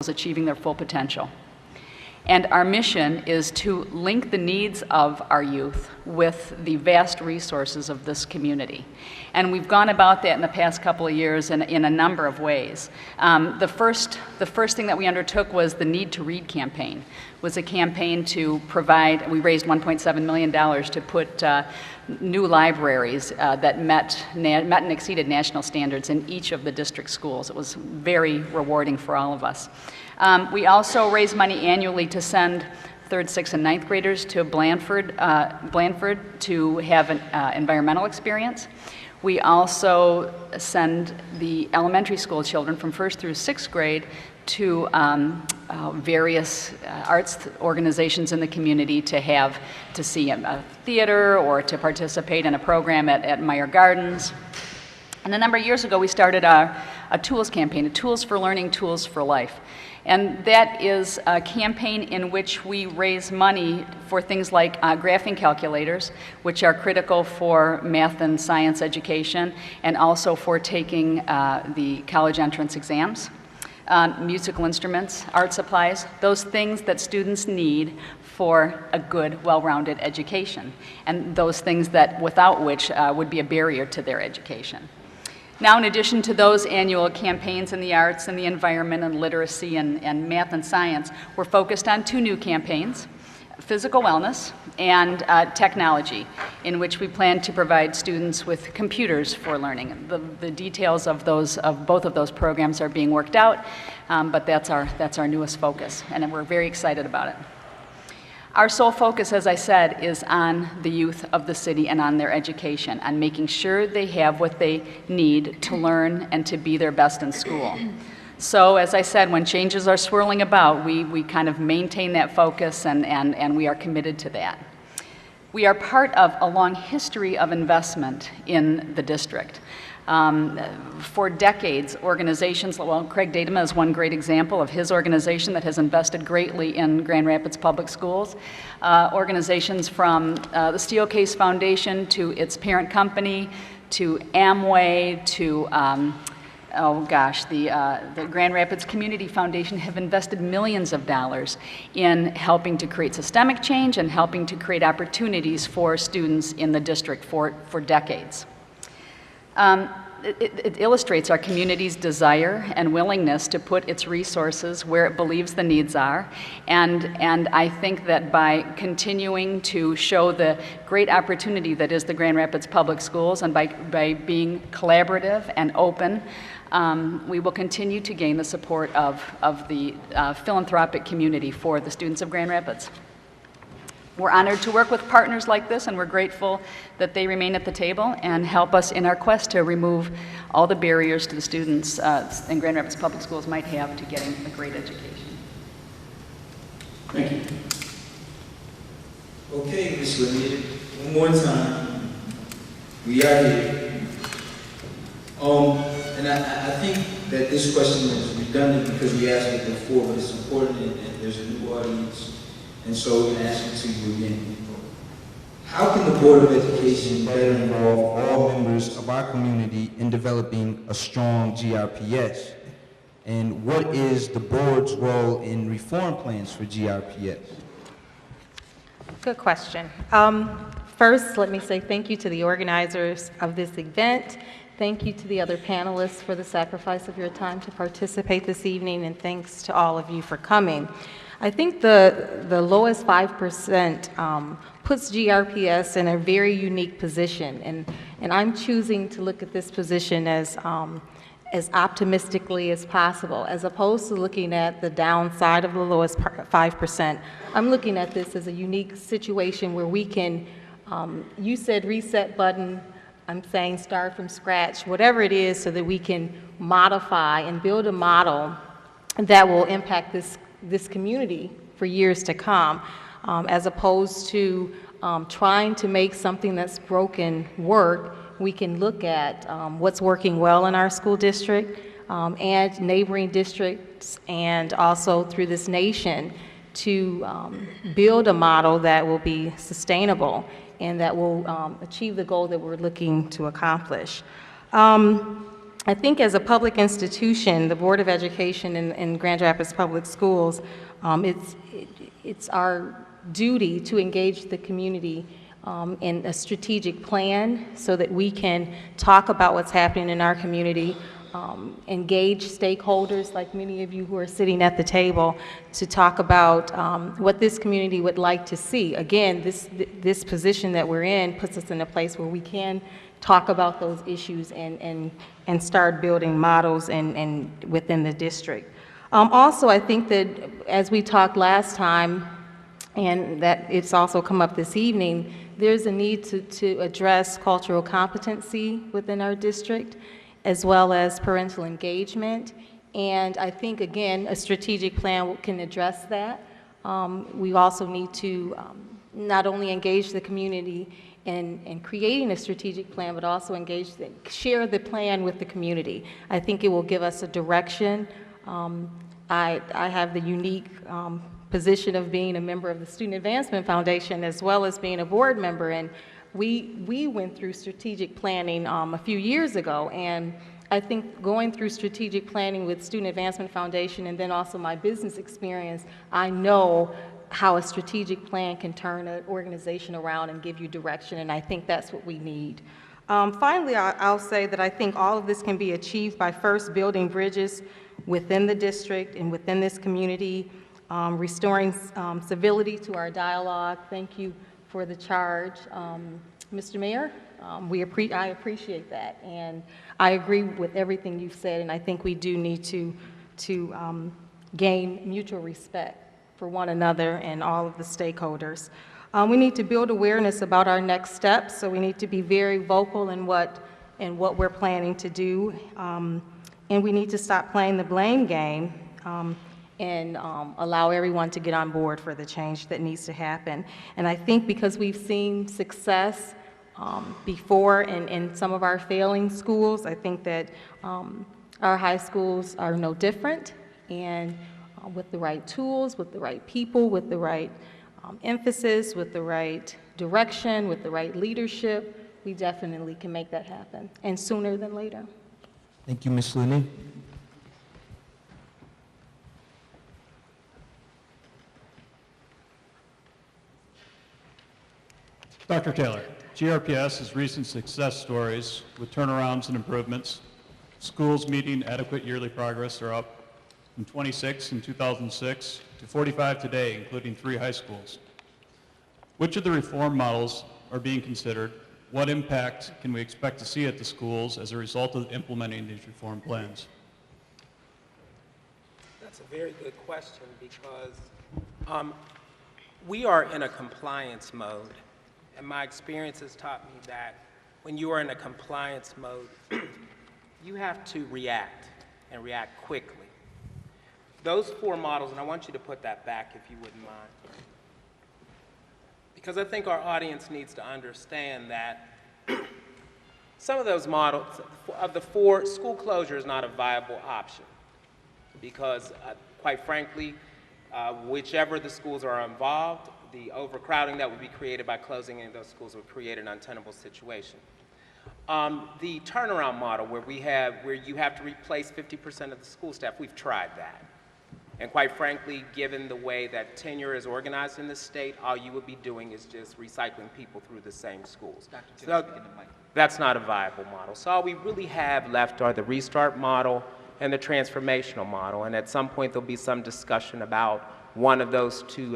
achieving their full potential. And our mission is to link the needs of our youth with the vast resources of this community. And we've gone about that in the past couple of years in a number of ways. The first thing that we undertook was the Need to Read campaign. It was a campaign to provide, we raised $1.7 million to put new libraries that met and exceeded national standards in each of the district schools. It was very rewarding for all of us. We also raise money annually to send 3rd, 6th, and 9th graders to Blandford to have an environmental experience. We also send the elementary school children from 1st through 6th grade to various arts organizations in the community to see a theater or to participate in a program at Meyer Gardens. And a number of years ago, we started a tools campaign, a Tools for Learning, Tools for Life. And that is a campaign in which we raise money for things like graphing calculators, which are critical for math and science education, and also for taking the college entrance exams, musical instruments, art supplies, those things that students need for a good, well-rounded education, and those things that without which would be a barrier to their education. Now, in addition to those annual campaigns in the arts and the environment and literacy and math and science, we're focused on 2 new campaigns, physical wellness and technology, in which we plan to provide students with computers for learning. The details of both of those programs are being worked out, but that's our newest focus, and we're very excited about it. Our sole focus, as I said, is on the youth of the city and on their education, on making sure they have what they need to learn and to be their best in school. So, as I said, when changes are swirling about, we kind of maintain that focus and we are committed to that. We are part of a long history of investment in the district. For decades, organizations, well, Craig Datema is one great example of his organization that has invested greatly in Grand Rapids Public Schools. Organizations from the Steelcase Foundation to its parent company, to Amway, to the Grand Rapids Community Foundation have invested millions of dollars in helping to create systemic change and helping to create opportunities for students in the district for decades. It illustrates our community's desire and willingness to put its resources where it believes the needs are, and I think that by continuing to show the great opportunity that is the Grand Rapids Public Schools, and by being collaborative and open, we will continue to gain the support of the philanthropic community for the students of Grand Rapids. We're honored to work with partners like this, and we're grateful that they remain at the table and help us in our quest to remove all the barriers to the students in Grand Rapids Public Schools might have to getting a great education. Thank you. Okay, Ms. Whitney, one more time. We are here. And I think that this question is redundant because we asked it before, but it's important and there's a new audience. And so we're going to ask it to you again. How can the Board of Education better involve all members of our community in developing a strong GRPS? And what is the board's role in reform plans for GRPS? Good question. First, let me say thank you to the organizers of this event. Thank you to the other panelists for the sacrifice of your time to participate this evening, and thanks to all of you for coming. I think the lowest 5% puts GRPS in a very unique position, and I'm choosing to look at this position as optimistically as possible, as opposed to looking at the downside of the lowest 5%. I'm looking at this as a unique situation where we can, you said reset button, I'm saying start from scratch, whatever it is, so that we can modify and build a model that will impact this community for years to come, as opposed to trying to make something that's broken work. We can look at what's working well in our school district and neighboring districts, and also through this nation, to build a model that will be sustainable and that will achieve the goal that we're looking to accomplish. I think as a public institution, the Board of Education in Grand Rapids Public Schools, it's our duty to engage the community in a strategic plan so that we can talk about what's happening in our community, engage stakeholders like many of you who are sitting at the table to talk about what this community would like to see. Again, this position that we're in puts us in a place where we can talk about those issues and start building models and within the district. Also, I think that as we talked last time, and that it's also come up this evening, there's a need to address cultural competency within our district, as well as parental engagement. And I think, again, a strategic plan can address that. We also need to not only engage the community in creating a strategic plan, but also share the plan with the community. I think it will give us a direction. I have the unique position of being a member of the Student Advancement Foundation as well as being a board member, and we went through strategic planning a few years ago, and I think going through strategic planning with Student Advancement Foundation and then also my business experience, I know how a strategic plan can turn an organization around and give you direction, and I think that's what we need. Finally, I'll say that I think all of this can be achieved by first building bridges within the district and within this community, restoring civility to our dialogue. Thank you for the charge, Mr. Mayor. I appreciate that, and I agree with everything you've said, and I think we do need to gain mutual respect for one another and all of the stakeholders. We need to build awareness about our next steps, so we need to be very vocal in what we're planning to do, and we need to stop playing the blame game and allow everyone to get on board for the change that needs to happen. And I think because we've seen success before in some of our failing schools, I think that our high schools are no different, and with the right tools, with the right people, with the right emphasis, with the right direction, with the right leadership, we definitely can make that happen, and sooner than later. Thank you, Ms. Looney. Dr. Taylor, GRPS has recent success stories with turnarounds and improvements. Schools meeting adequate yearly progress are up from 26 in 2006 to 45 today, including 3 high schools. Which of the reform models are being considered? What impact can we expect to see at the schools as a result of implementing these reform plans? That's a very good question, because we are in a compliance mode, and my experience has taught me that when you are in a compliance mode, you have to react, and react quickly. Those 4 models, and I want you to put that back if you wouldn't mind, because I think our audience needs to understand that some of those models, of the 4, school closure is not a viable option, because quite frankly, whichever the schools are involved, the overcrowding that would be created by closing any of those schools would create an untenable situation. The turnaround model, where you have to replace 50% of the school staff, we've tried that. And quite frankly, given the way that tenure is organized in this state, all you would be doing is just recycling people through the same schools. So that's not a viable model. So all we really have left are the restart model and the transformational model. And at some point, there'll be some discussion about one of those 2 as